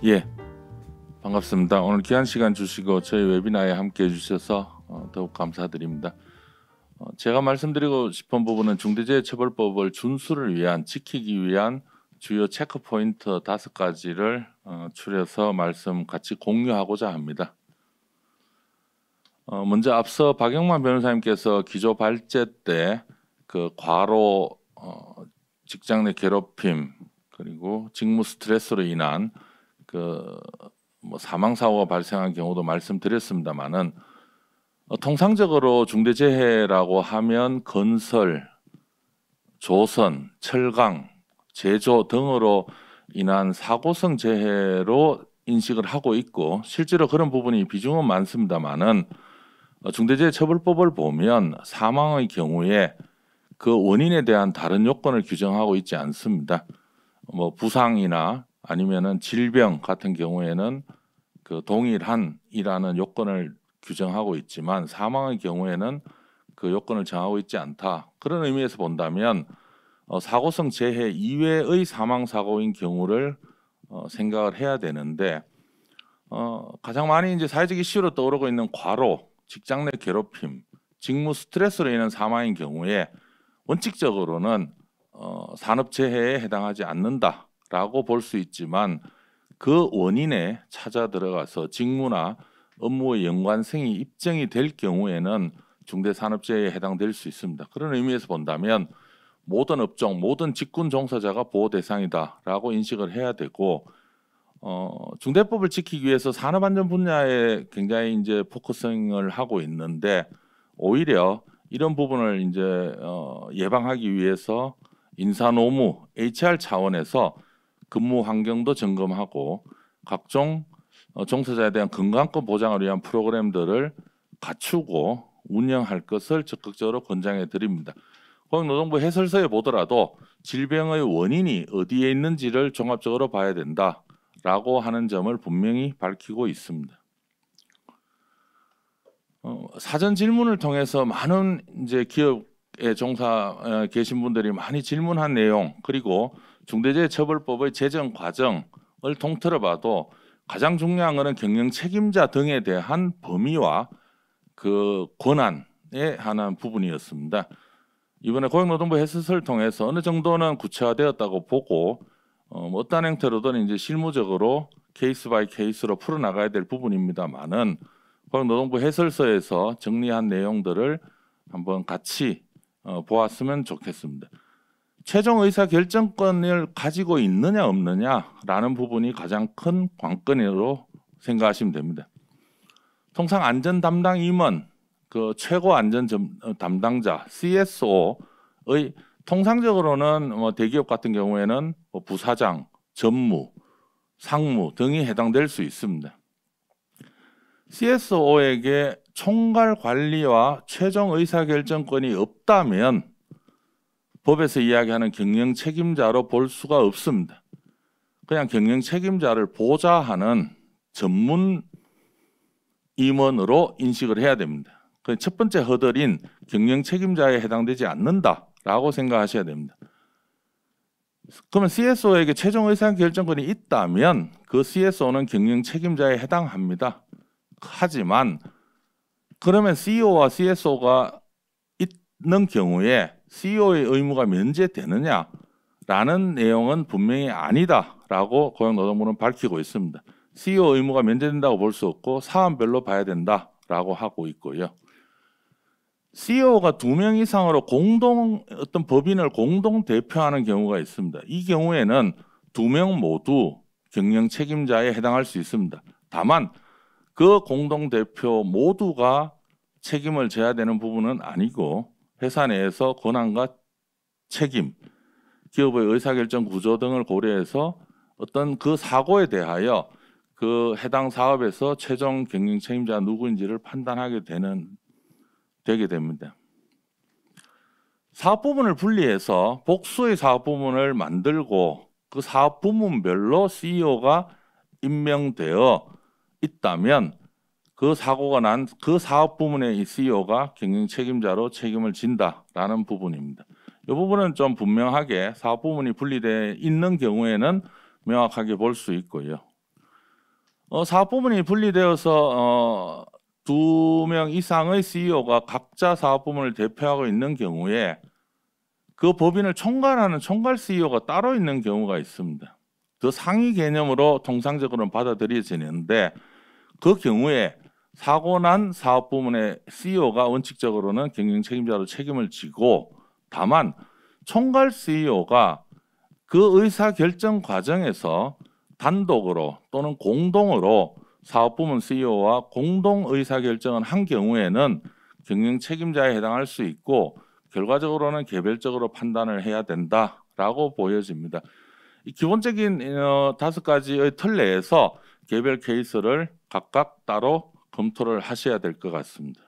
예, 반갑습니다. 오늘 귀한 시간 주시고 저희 웨비나에 함께 해주셔서 더욱 감사드립니다. 제가 말씀드리고 싶은 부분은 중대재해처벌법을 준수를 위한, 지키기 위한 주요 체크포인트 5가지를 추려서 말씀 같이 공유하고자 합니다. 먼저 앞서 박영만 변호사님께서 기조 발제 때 그 과로, 직장 내 괴롭힘, 그리고 직무 스트레스로 인한 사망 사고가 발생한 경우도 말씀드렸습니다만은 통상적으로 중대재해라고 하면 건설, 조선, 철강, 제조 등으로 인한 사고성 재해로 인식을 하고 있고 실제로 그런 부분이 비중은 많습니다만은 중대재해처벌법을 보면 사망의 경우에 그 원인에 대한 다른 요건을 규정하고 있지 않습니다. 부상이나 아니면은 질병 같은 경우에는 그 동일한이라는 요건을 규정하고 있지만 사망의 경우에는 그 요건을 정하고 있지 않다. 그런 의미에서 본다면 사고성 재해 이외의 사망 사고인 경우를 생각을 해야 되는데 가장 많이 이제 사회적 이슈로 떠오르고 있는 과로, 직장 내 괴롭힘, 직무 스트레스로 인한 사망인 경우에 원칙적으로는 산업재해에 해당하지 않는다라고 볼 수 있지만 그 원인에 찾아 들어가서 직무나 업무의 연관성이 입증이 될 경우에는 중대산업재해에 해당될 수 있습니다. 그런 의미에서 본다면 모든 업종, 모든 직군 종사자가 보호 대상이다라고 인식을 해야 되고 중대법을 지키기 위해서 산업안전 분야에 굉장히 이제 포커싱을 하고 있는데 오히려 이런 부분을 이제 예방하기 위해서 인사노무 HR 차원에서 근무 환경도 점검하고 각종 종사자에 대한 건강권 보장을 위한 프로그램들을 갖추고 운영할 것을 적극적으로 권장해 드립니다. 고용노동부 해설서에 보더라도 질병의 원인이 어디에 있는지를 종합적으로 봐야 된다라고 하는 점을 분명히 밝히고 있습니다. 사전 질문을 통해서 많은 이제 기업에 종사 계신 분들이 많이 질문한 내용 그리고 중대재해처벌법의 제정 과정을 통틀어 봐도 가장 중요한 것은 경영 책임자 등에 대한 범위와 그 권한에 관한 부분이었습니다. 이번에 고용노동부 해설서를 통해서 어느 정도는 구체화되었다고 보고 어떤 형태로든 이제 실무적으로 케이스 바이 케이스로 풀어나가야 될 부분입니다만은 고용노동부 해설서에서 정리한 내용들을 한번 같이 보았으면 좋겠습니다. 최종 의사 결정권을 가지고 있느냐 없느냐라는 부분이 가장 큰 관건으로 생각하시면 됩니다. 통상 안전 담당 임원, 그 최고 안전 담당자 CSO의 통상적으로는 대기업 같은 경우에는 부사장, 전무, 상무 등이 해당될 수 있습니다. CSO에게 총괄 관리와 최종 의사결정권이 없다면 법에서 이야기하는 경영 책임자로 볼 수가 없습니다. 그냥 경영 책임자를 보좌하는 전문 임원으로 인식을 해야 됩니다. 그 첫 번째 허들인 경영 책임자에 해당되지 않는다라고 생각하셔야 됩니다. 그러면 CSO에게 최종 의사결정권이 있다면 그 CSO는 경영 책임자에 해당합니다. 하지만 그러면 CEO와 CSO가 있는 경우에 CEO의 의무가 면제되느냐라는 내용은 분명히 아니다라고 고용노동부는 밝히고 있습니다. CEO 의무가 면제된다고 볼 수 없고 사안별로 봐야 된다라고 하고 있고요. CEO가 2명 이상으로 어떤 법인을 공동 대표하는 경우가 있습니다. 이 경우에는 2명 모두 경영 책임자에 해당할 수 있습니다. 다만 그 공동 대표 모두가 책임을 져야 되는 부분은 아니고 회사 내에서 권한과 책임, 기업의 의사결정 구조 등을 고려해서 어떤 그 사고에 대하여 그 해당 사업에서 최종 경영 책임자 누구인지를 판단하게 되게 됩니다. 사업 부문을 분리해서 복수의 사업 부문을 만들고 그 사업 부문별로 CEO가 임명되어 있다면 그 사고가 난 그 사업 부문의 CEO가 경영 책임자로 책임을 진다라는 부분입니다. 이 부분은 좀 분명하게 사업 부문이 분리되어 있는 경우에는 명확하게 볼 수 있고요. 사업부문이 분리되어서 2명 이상의 CEO가 각자 사업부문을 대표하고 있는 경우에 그 법인을 총괄하는 총괄 CEO가 따로 있는 경우가 있습니다. 그 상위 개념으로 통상적으로는 받아들여지는데 그 경우에 사고 난 사업부문의 CEO가 원칙적으로는 경영 책임자로 책임을 지고, 다만 총괄 CEO가 그 의사 결정 과정에서 단독으로 또는 공동으로 사업부문 CEO와 공동 의사 결정을 한 경우에는 경영 책임자에 해당할 수 있고, 결과적으로는 개별적으로 판단을 해야 된다라고 보여집니다. 이 기본적인 5가지의 틀 내에서 개별 케이스를 각각 따로 검토를 하셔야 될 것 같습니다.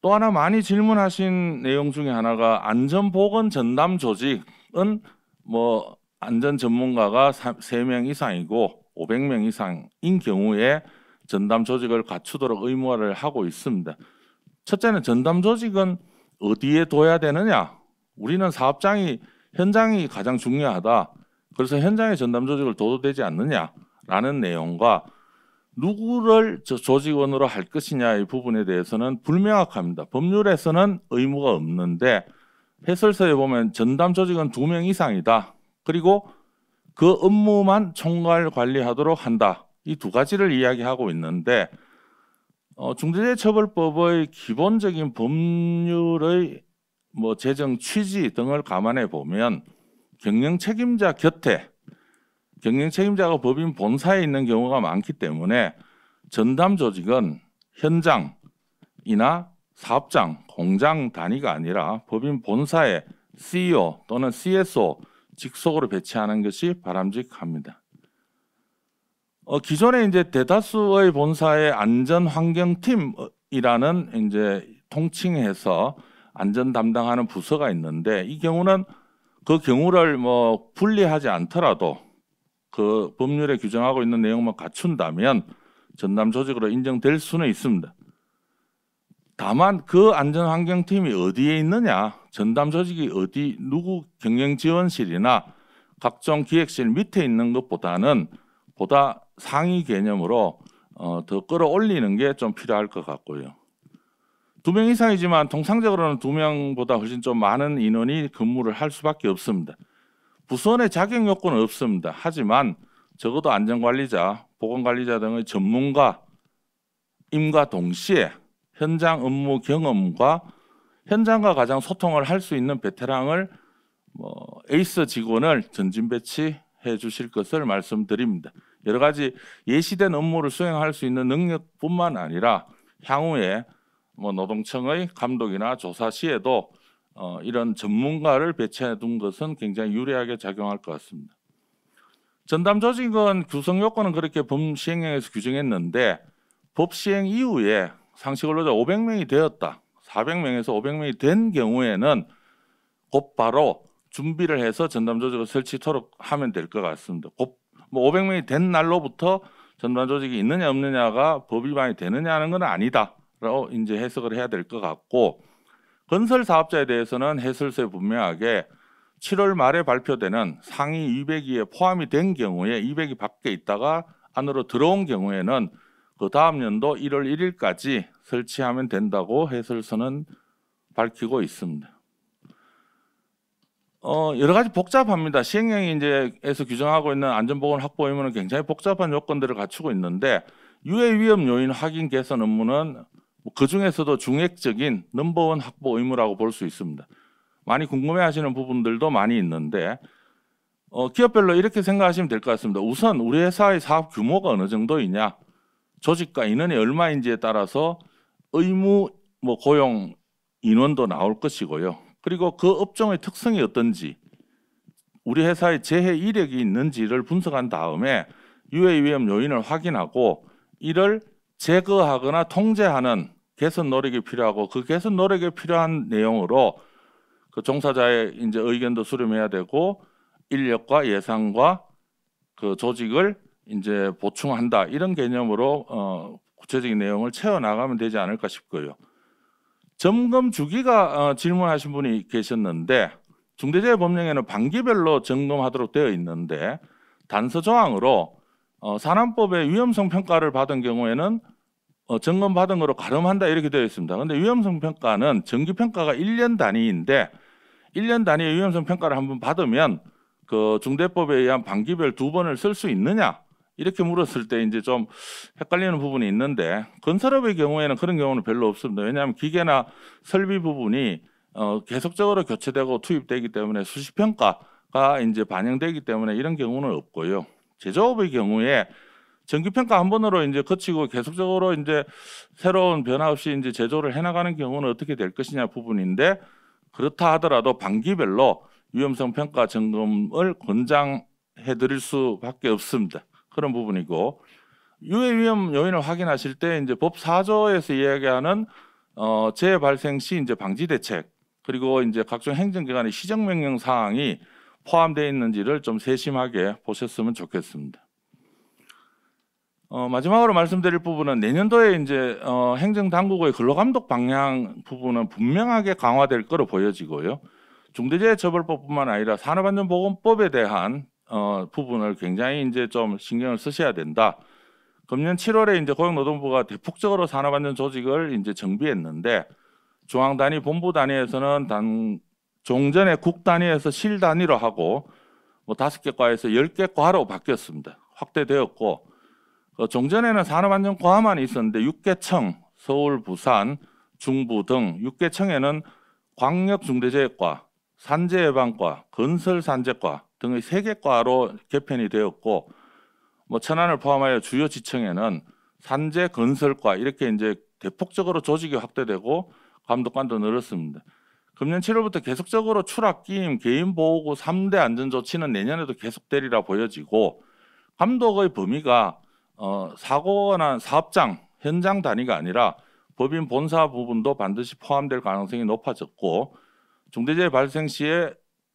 또 하나 많이 질문하신 내용 중에 하나가 안전보건 전담 조직은 안전 전문가가 3명 이상이고 500명 이상인 경우에 전담 조직을 갖추도록 의무화를 하고 있습니다. 첫째는 전담 조직은 어디에 둬야 되느냐? 우리는 사업장이 현장이 가장 중요하다. 그래서 현장에 전담 조직을 둬도 되지 않느냐라는 내용과 누구를 조직원으로 할 것이냐의 부분에 대해서는 불명확합니다. 법률에서는 의무가 없는데 해설서에 보면 전담 조직은 2명 이상이다. 그리고 그 업무만 총괄 관리하도록 한다. 이 2가지를 이야기하고 있는데 중대재해처벌법의 기본적인 법률의 제정 취지 등을 감안해 보면 경영 책임자 곁에 경영 책임자가 법인 본사에 있는 경우가 많기 때문에 전담 조직은 현장이나 사업장, 공장 단위가 아니라 법인 본사에 CEO 또는 CSO 직속으로 배치하는 것이 바람직합니다. 기존에 이제 대다수의 본사의 안전환경팀이라는 이제 통칭해서 안전 담당하는 부서가 있는데, 이 경우는 그 경우를 분리하지 않더라도 그 법률에 규정하고 있는 내용만 갖춘다면 전담 조직으로 인정될 수는 있습니다. 다만 그 안전환경팀이 어디에 있느냐, 전담 조직이 누구 경영지원실이나 각종 기획실 밑에 있는 것보다는 보다 상위 개념으로 더 끌어올리는 게 좀 필요할 것 같고요. 2명 이상이지만 통상적으로는 2명보다 훨씬 좀 많은 인원이 근무를 할 수밖에 없습니다. 부서원의 자격 요건은 없습니다. 하지만 적어도 안전관리자, 보건관리자 등의 전문가임과 동시에 현장 업무 경험과 현장과 가장 소통을 할 수 있는 베테랑을 에이스 직원을 전진 배치해 주실 것을 말씀드립니다. 여러 가지 예시된 업무를 수행할 수 있는 능력뿐만 아니라 향후에 노동청의 감독이나 조사 시에도 이런 전문가를 배치해 둔 것은 굉장히 유리하게 작용할 것 같습니다. 전담 조직은 구성 요건은 그렇게 법 시행령에서 규정했는데 법 시행 이후에 상시 근로자 500명이 되었다, 400명에서 500명이 된 경우에는 곧바로 준비를 해서 전담 조직을 설치토록 하면 될 것 같습니다. 500명이 된 날로부터 전담 조직이 있느냐 없느냐가 법 위반이 되느냐는 건 아니다라고 이제 해석을 해야 될 것 같고, 건설 사업자에 대해서는 해설서에 분명하게 7월 말에 발표되는 상위 200위에 포함이 된 경우에 200위 밖에 있다가 안으로 들어온 경우에는 그 다음 연도 1월 1일까지 설치하면 된다고 해설서는 밝히고 있습니다. 여러 가지 복잡합니다. 시행령이 이제에서 규정하고 있는 안전보건 확보 의무는 굉장히 복잡한 요건들을 갖추고 있는데 유해 위험 요인 확인 개선 업무는 그 중에서도 중액적인 넘버원 확보 의무라고 볼 수 있습니다. 많이 궁금해하시는 부분들도 많이 있는데 기업별로 이렇게 생각하시면 될 것 같습니다. 우선 우리 회사의 사업 규모가 어느 정도이냐, 조직과 인원이 얼마인지에 따라서 의무 고용 인원도 나올 것이고요. 그리고 그 업종의 특성이 어떤지, 우리 회사의 재해 이력이 있는지를 분석한 다음에 유해 위험 요인을 확인하고 이를 제거하거나 통제하는 개선 노력이 필요하고, 그 개선 노력에 필요한 내용으로 그 종사자의 이제 의견도 수렴해야 되고 인력과 예산과 그 조직을 이제 보충한다, 이런 개념으로 구체적인 내용을 채워 나가면 되지 않을까 싶고요. 점검 주기가 질문하신 분이 계셨는데 중대재해법령에는 반기별로 점검하도록 되어 있는데 단서 조항으로 산안법의 위험성 평가를 받은 경우에는 점검 받은 거로 가름한다 이렇게 되어 있습니다. 근데 위험성 평가는 정기 평가가 1년 단위인데 1년 단위의 위험성 평가를 한번 받으면 그 중대법에 의한 반기별 2번을 쓸 수 있느냐 이렇게 물었을 때 이제 좀 헷갈리는 부분이 있는데 건설업의 경우에는 그런 경우는 별로 없습니다. 왜냐하면 기계나 설비 부분이 계속적으로 교체되고 투입되기 때문에 수시 평가가 이제 반영되기 때문에 이런 경우는 없고요. 제조업의 경우에 정기 평가 한 번으로 이제 거치고 계속적으로 이제 새로운 변화 없이 이제 제조를 해나가는 경우는 어떻게 될 것이냐 부분인데 그렇다 하더라도 반기별로 위험성 평가 점검을 권장해드릴 수밖에 없습니다. 그런 부분이고 유해 위험 요인을 확인하실 때 이제 법 4조에서 이야기하는 재해 발생 시 이제 방지 대책 그리고 이제 각종 행정기관의 시정명령 사항이 포함되어 있는지를 좀 세심하게 보셨으면 좋겠습니다. 마지막으로 말씀드릴 부분은 내년도에 이제 행정당국의 근로감독 방향 부분은 분명하게 강화될 거로 보여지고요. 중대재해처벌법뿐만 아니라 산업안전보건법에 대한 부분을 굉장히 이제 좀 신경을 쓰셔야 된다. 금년 7월에 이제 고용노동부가 대폭적으로 산업안전 조직을 이제 정비했는데 중앙 단위, 본부 단위에서는 종전에 국 단위에서 실 단위로 하고 뭐 5개 과에서 10개 과로 바뀌었습니다. 확대되었고 종전에는 산업안전과만 있었는데 6개 청, 서울, 부산, 중부 등 6개 청에는 광역중대재해과, 산재예방과, 건설산재과 등의 3개 과로 개편이 되었고 뭐 천안을 포함하여 주요 지청에는 산재, 건설과 이렇게 이제 대폭적으로 조직이 확대되고 감독관도 늘었습니다. 금년 7월부터 계속적으로 추락, 끼임, 개인 보호구 3대 안전 조치는 내년에도 계속되리라 보여지고 감독의 범위가 사고가 난 사업장, 현장 단위가 아니라 법인 본사 부분도 반드시 포함될 가능성이 높아졌고 중대재해 발생 시에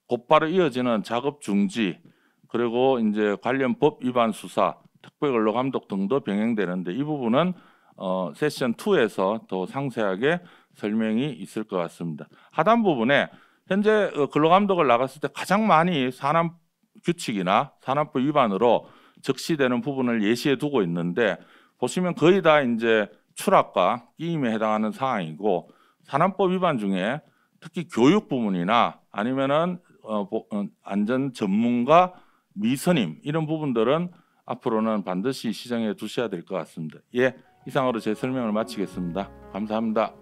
곧바로 이어지는 작업 중지 그리고 이제 관련 법 위반 수사, 특별근로감독 등도 병행되는데 이 부분은 세션 2에서 더 상세하게 설명이 있을 것 같습니다. 하단 부분에 현재 근로감독을 나갔을 때 가장 많이 산업 규칙이나 산업법 위반으로 적시되는 부분을 예시해 두고 있는데 보시면 거의 다 이제 추락과 끼임에 해당하는 사항이고 산업법 위반 중에 특히 교육 부분이나 아니면은 안전 전문가 미선임 이런 부분들은 앞으로는 반드시 시정해 두셔야 될 것 같습니다. 예, 이상으로 제 설명을 마치겠습니다. 감사합니다.